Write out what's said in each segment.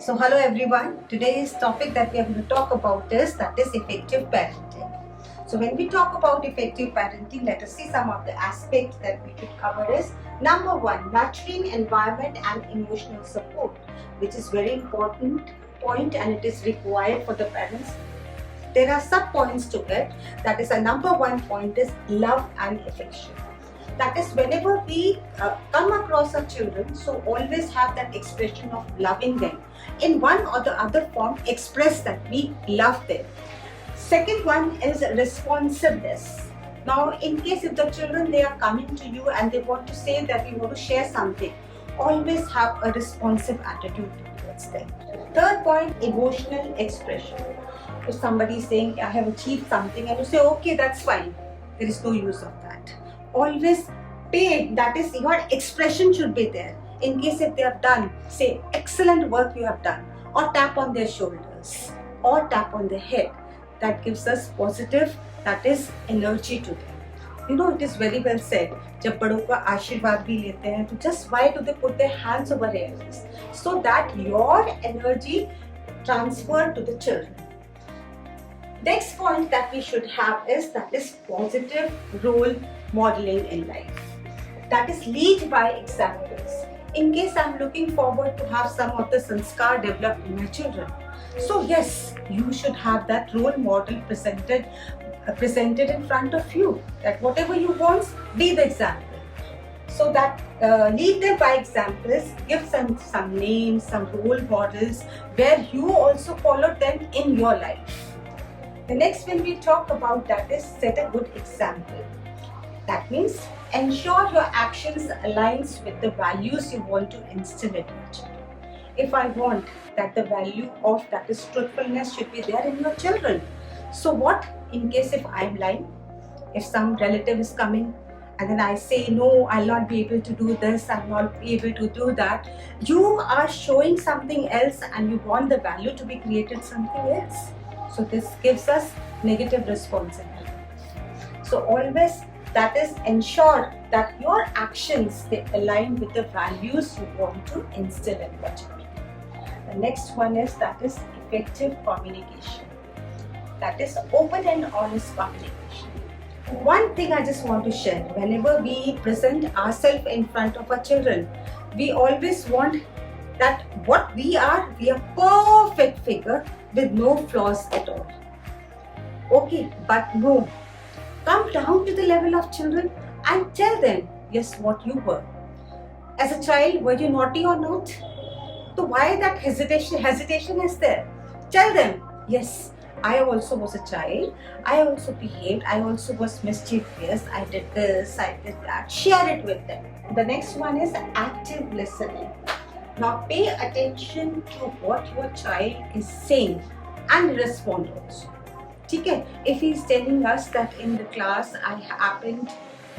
So hello everyone, today's topic that we are going to talk about is effective parenting. So when we talk about effective parenting, let us see some of the aspects that we could cover is number one, nurturing environment and emotional support, which is very important point and it is required for the parents. There are sub points to it. That is a number one point is love and affection. That is whenever we come across our children, so always have that expression of loving them in one or the other form, express that we love them. Second one is responsiveness. Now in case if the children they are coming to you and they want to say that we want to share something, always have a responsive attitude towards them. Third point, emotional expression. If somebody is saying I have achieved something and you say okay, that's fine, there is no use of that. Always pay, that is your expression should be there. In case if they have done, say excellent work you have done, or tap on their shoulders or tap on their head, that gives us positive, that is energy to them. You know, it is very well said, जब बड़ों का आशीर्वाद भी लेते हैं तो just why do they put their hands over their ears, so that your energy transfer to the children. Next point that we should have is that is positive role modeling in life. That is lead by examples. In case I am looking forward to have some of the sanskar developed in my children, so yes, you should have that role model presented in front of you. That whatever you want, be the example. So that lead them by examples, give some names, some role models where you also follow them in your life. The next when we talk about that is set a good example. That means ensure your actions aligns with the values you want to instill in your children. If I want that the value of that is truthfulness should be there in your children. So what in case if I am lying, if some relative is coming and then I say no, I'll not be able to do this, I'll not be able to do that, you are showing something else and you want the value to be created something else. So this gives us negative responsibility. So always that is ensure that your actions they align with the values you want to instill in your children. The next one is that is effective communication. That is open and honest communication. One thing I just want to share, whenever we present ourselves in front of our children, we always want that what we are perfect figure with no flaws at all. Okay, but no. Come down to the level of children and tell them, yes, what you were. As a child, were you naughty or not? So why that hesitation is there? Tell them, yes, I also was a child, I also behaved, I also was mischievous, I did this, I did that. Share it with them. The next one is active listening. Now pay attention to what your child is saying and respond also. Okay? If he is telling us that in the class I happened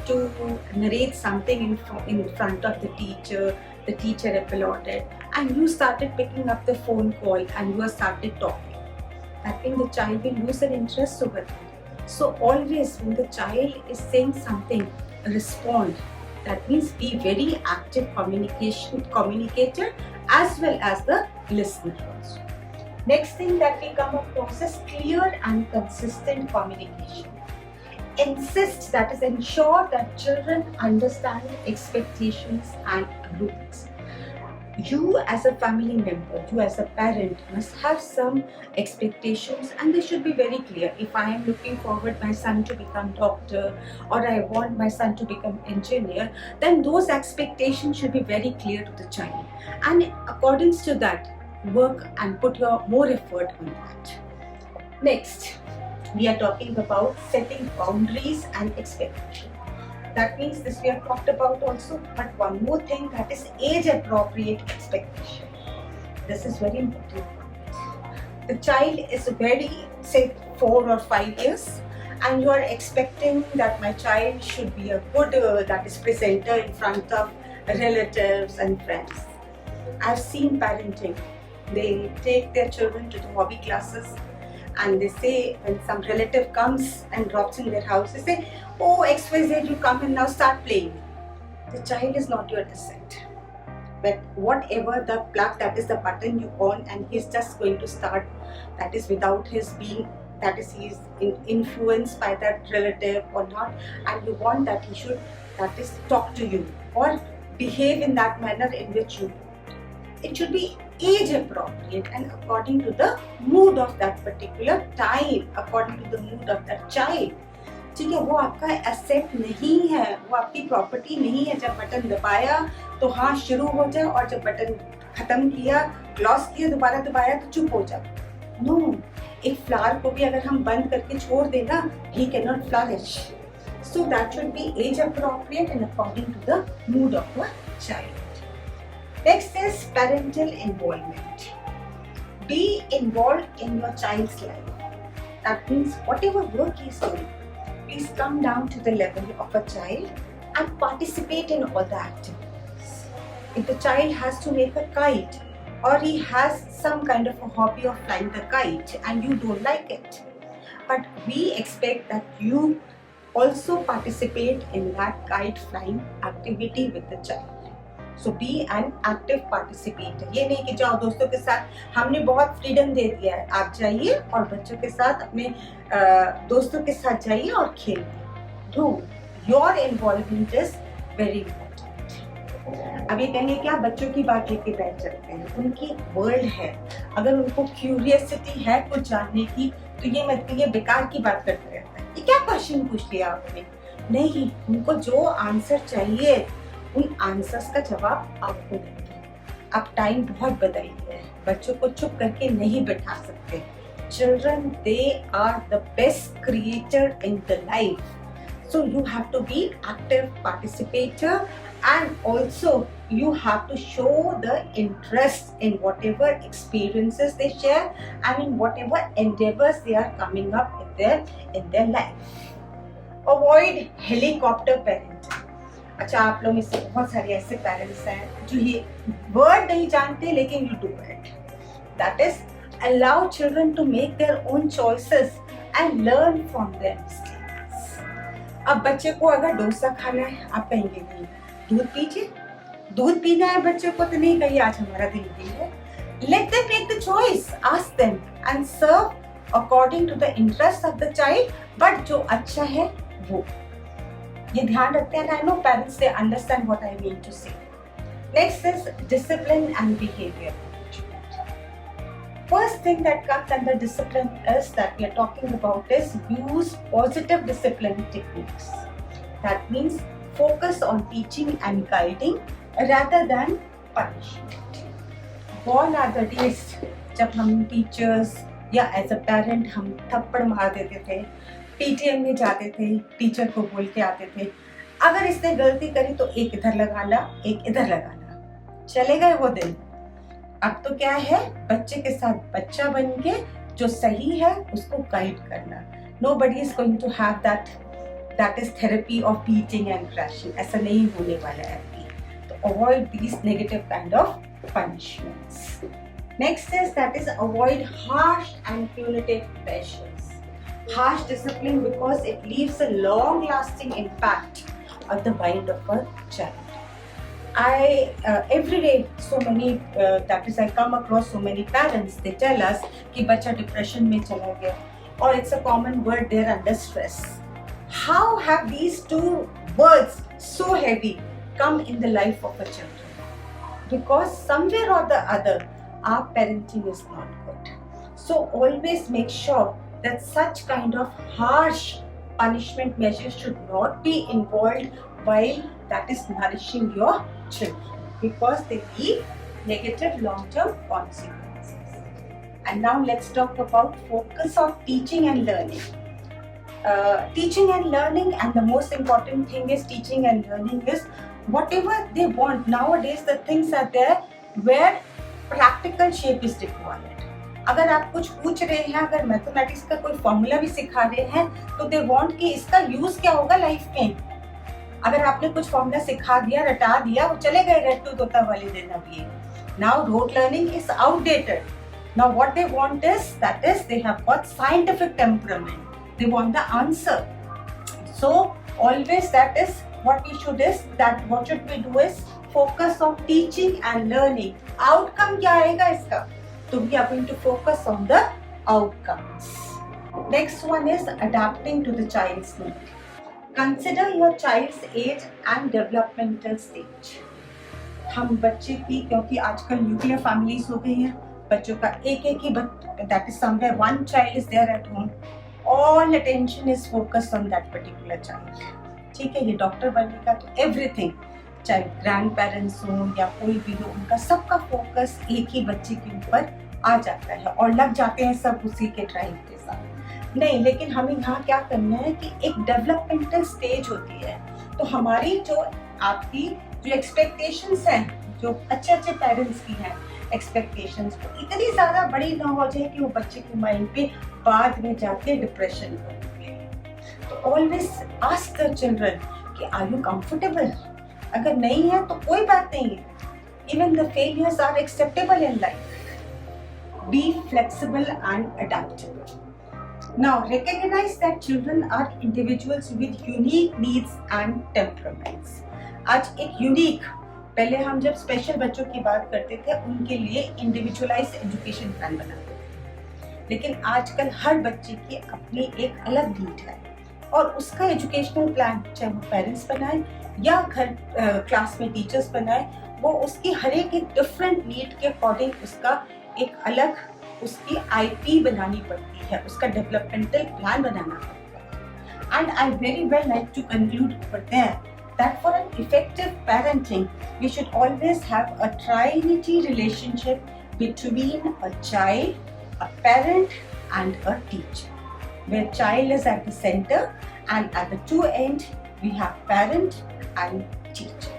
to narrate something in front of the teacher applauded, and you started picking up the phone call and you started talking, I think the child will lose an interest over it. So always when the child is saying something, respond. That means be very active communicator as well as the listener also. Next thing that we come across is clear and consistent communication. Insist, that is ensure that children understand expectations and rules. You as a family member, you as a parent must have some expectations and they should be very clear. If I am looking forward my son to become doctor or I want my son to become engineer, then those expectations should be very clear to the child. And according to that, work and put your more effort on that. Next, we are talking about setting boundaries and expectations. That means this we have talked about also, but one more thing, that is age appropriate expectation. This is very important. The child is very, say 4 or 5 years and you are expecting that my child should be a good that is presenter in front of relatives and friends. I've seen parenting, they take their children to the hobby classes and they say when some relative comes and drops in their house, they say, oh XYZ, you come and now start playing. The child is not your asset. but whatever the plug, that is the button you on, and he's just going to start, that is without his being, that is he's influenced by that relative or not, and you want that he should, that is talk to you or behave in that manner in which you do. It should be age appropriate and according to the mood of that particular time, according to the mood of that child. ठीक है, वो आपका asset नहीं है, वो आपकी property नहीं है। जब बटन दबाया तो हाँ शुरू हो जाए, और जब बटन खत्म किया, क्लोज किया, दोबारा दबाया तो चुप हो जाए। नो, एक फ्लावर को भी अगर हम बंद करके छोड़ देना, he cannot flourish. So that should be age appropriate and according to the mood of the child. Next is parental involvement. Be involved in your child's life. That means whatever work he is doing, please come down to the level of a child and participate in all the activities. If the child has to make a kite, or he has some kind of a hobby of flying the kite and you don't like it, but we expect that you also participate in that kite flying activity with the child. So be an active participator. ये नहीं कि जाओ दोस्तों के साथ, हमने बहुत freedom दे दिया है, आप जाइए और बच्चों के साथ अपने दोस्तों के साथ जाइए और खेलिए। Do your involvement is very important. अब ये कहेंगे कि आप बच्चों की बात लेके बैठ जाते हैं, उनकी वर्ल्ड है, अगर उनको क्यूरियसिटी है कुछ जानने की तो ये मत कहिए बेकार की बात करते रहता है, ये क्या क्वेश्चन पूछ लिया आपने। नहीं, उनको जो आंसर चाहिए उन आंसर्स का जवाब आपको देंगे। अब टाइम बहुत बदल गया है, बच्चों को चुप करके नहीं बैठा सकते। Children, they are the best creator in the life. So you have to be active participator, and also you have to show the interest in whatever experiences they share and in whatever endeavors they are coming up in their life. Avoid helicopter parenting. अच्छा, आप लोग में से बहुत सारे ऐसे parents हैं जो ये वर्ड नहीं जानते लेकिन you do it. That is allow children to make their own choices and learn from their mistakes. अब बच्चे को अगर डोसा खाना है, आप कहेंगे नहीं दूध पीजिए, दूध पीना है बच्चे को तो नहीं कहिए आज हमारा दिन भी है। Let them make the choice, ask them and serve according to the interest of the child, but जो अच्छा है वो ये ध्यान रखते हैं। I know parents, they understand what I mean to say. Next is discipline and behavior. First thing that comes under discipline is that we are talking about is use positive discipline techniques. That means focus on teaching and guiding rather than punishment. Gone are the days जब हम teachers या as a parent हम थप्पड़ मार देते थे, PTM में जाते थे, टीचर को बोल के आते थे, अगर इसने गलती करी तो एक इधर लगाना, एक इधर लगाना, चले गए वो दिन। अब तो क्या है, बच्चे के साथ बच्चा बन के जो सही है उसको गाइड करना। Nobody is going to have that is therapy of beating and crashing. ऐसा नहीं होने वाला है अभी। तो avoid these negative kind of punishments. Next is that is avoid harsh and punitive pressures. Harsh discipline because it leaves a long-lasting impact on the mind of a child. I every day so many that is I come across so many parents, they tell us कि बच्चा depression में चला गया, or it's a common word there under stress. How have these two words so heavy come in the life of a child? Because somewhere or the other our parenting is not good. So always make sure that such kind of harsh punishment measures should not be involved while that is nourishing your children, because they leave negative long-term consequences. And now let's talk about focus of teaching and learning. Teaching and learning, and the most important thing is teaching and learning is whatever they want. Nowadays the things are there where practical shape is required. अगर आप कुछ पूछ रहे हैं, अगर mathematics का कोई formula भी सिखा रहे हैं तो दे वांट कि इसका यूज क्या होगा लाइफ में। अगर आपने कुछ फॉर्मूला सिखा दिया, रटा दिया, वो चले गए रट्टू तोता वाले दिन। अब ये now rote learning is outdated. Now what they want is that is they have got scientific temperament, they want the answer. So always that is what we should is that what should we do is focus on teaching and learning. Outcome क्या आएगा इसका? तो we are going to focus on the outcomes. Next one is adapting to the child's need. Consider your child's age and developmental stage. हम बच्चे की, क्योंकि आजकल nuclear families हो गई हैं, बच्चों का एक ही that is somewhere one child is there at home. All attention is focused on that particular child. ठीक है, ये डॉक्टर बनेगा तो एवरीथिंग, चाहे ग्रैंड पेरेंट्स हो या कोई भी हो, उनका सबका फोकस एक ही बच्चे के ऊपर आ जाता है और लग जाते हैं सब उसी के ड्राइव के साथ। नहीं, लेकिन हमें यहाँ क्या करना है कि एक डेवलपमेंटल स्टेज होती है, तो हमारी जो आपकी जो एक्सपेक्टेशंस हैं, जो अच्छे अच्छे पेरेंट्स की हैं एक्सपेक्टेशंस, वो इतनी ज़्यादा बड़ी ना हो जाए कि वो बच्चे के माइंड पे बाद में जाके डिप्रेशन हो। तो ऑलवेज आस्क द चिल्ड्रन कि आर यू कंफर्टेबल। अगर नहीं है तो कोई बात नहीं है, even the failures are acceptable in life. Be flexible and adaptable. Now recognize that children are individuals with unique needs and temperaments. आज एक यूनिक, पहले हम जब स्पेशल बच्चों की बात करते थे उनके लिए इंडिविजुअलाइज्ड एजुकेशन प्लान बनाते थे, लेकिन आजकल हर बच्चे की अपनी एक अलग नीड है और उसका एजुकेशनल प्लान, चाहे वो पेरेंट्स बनाए या घर क्लास में टीचर्स बनाए, वो उसकी हर एक डिफरेंट नीड के अकॉर्डिंग उसका एक अलग उसकी आईपी बनानी पड़ती है, उसका डेवलपमेंटल प्लान बनाना पड़ता है। And I very well like to conclude over there that for an effective parenting we should always have a trinity relationship between a child, a parent and a teacher, where child is at the center and at the two end we have parent and teacher.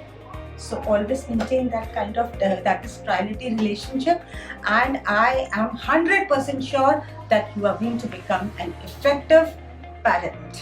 So always maintain that kind of that is trinity relationship, and I am 100% sure that you are going to become an effective parent.